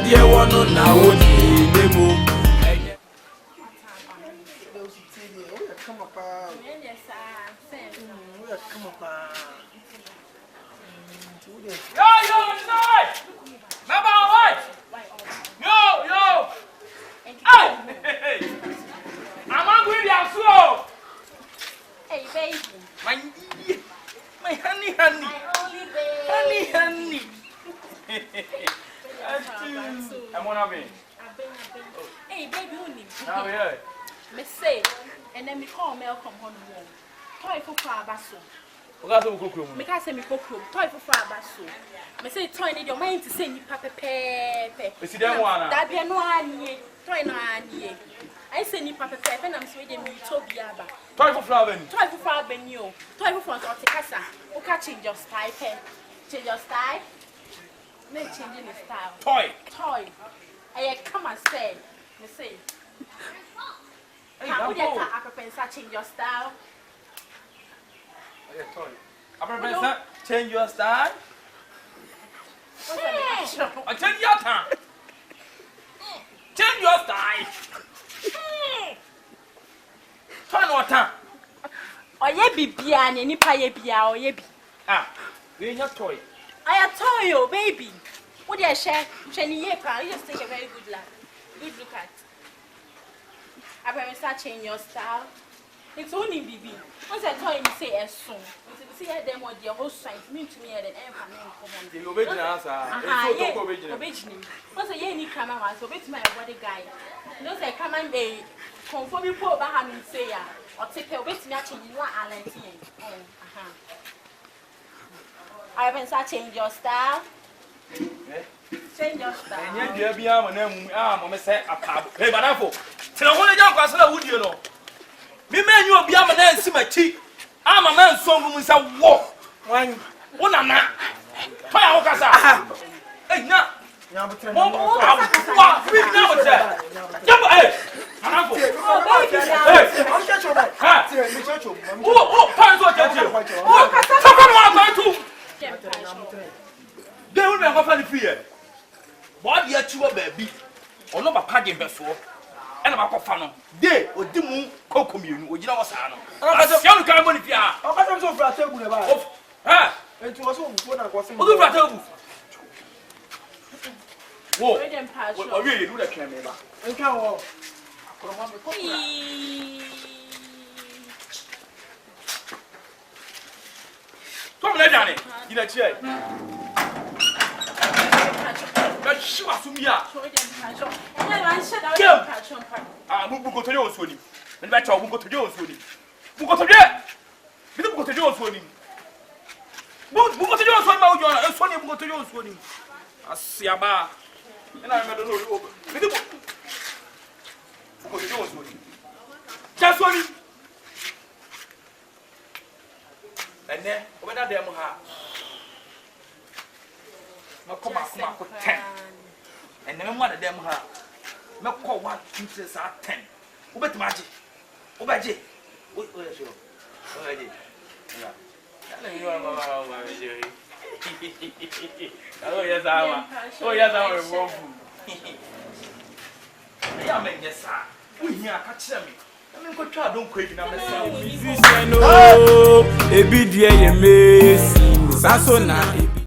dear one on now, demo. Come up, come up. Yo, tonight! Remember what? Yo! Hey! I'm hungry, I'm slow! Hey, baby. My honey. My only baby. Honey. I'm on a bit. Hey, baby, who needs Now, yeah. Me say, and then me call Melcom home. Toy for Fabasso. Me can't say me cook toy for Fabasso. Me say, toy need your mind to say you papa pepe. You see that one? That be no one toy no one. I say you papa pepe, and I'm swinging me Tobiaba. Toy for Flaven. Toy for Faben, you. Toy for front or Ticasa. Who can change your style, change your style? Me changing the style. Toy. I come and say, me say. How would you change your style? Change your style. I change your time. Change your style. Turn what time? Oh, ye be bian, any pie bia or ye be. Ah, we're not toy. I toy you, baby. What do you share? Chenny ye car, you just take a very good laugh. Good look at. I better start changing your style. It's only BB. Once I told him, say as soon. See them what your whole side mean to me and then the original answer. Original. Once a year, come out, so it's my body guy. No, say, come and be conform you poor behind me, say, or take a bit matching you want Alan. I haven't start change your style. Change your style. And yet, dear, be arm and I'm say a pub. Hey, but I tell I want a young person, would you know? Me man, you will be a man and see my cheek. I'm a man, so who is a walk. One, I'm not. Fire, hey, now. What? We've never said. Jump, hey. Oh, parents will get you. Oh, they will never find fear. What yet you a baby? Or no, my party before. And I'm a fan. They or Dimu Cocomu, or you know what's happening. I young carbon if you are. I'm so flattered about. It was what I was saying. Whoa, I really do that camera. And come on. Come on, Johnny. In a chair. But she was to me. We'll go to yours with him. And that's all we'll go to yours with him. We'll go to that. We don't go to yours with him. We'll go to yours with him. And Sonny will go to yours with him. I see a bar. And I don't know. We don't go to yours with him. Just one. And then, when I demo her, no come out 10. And then one of them her. No call 1 inches at 10. Obey magic. Obey. What is your? Oh, yes, I am. Oh, yes, I am. I am in yes, sir. We here catch them. I'm going to try. Don't quit. I'm a son. Ebi die ye mesi. Sasona.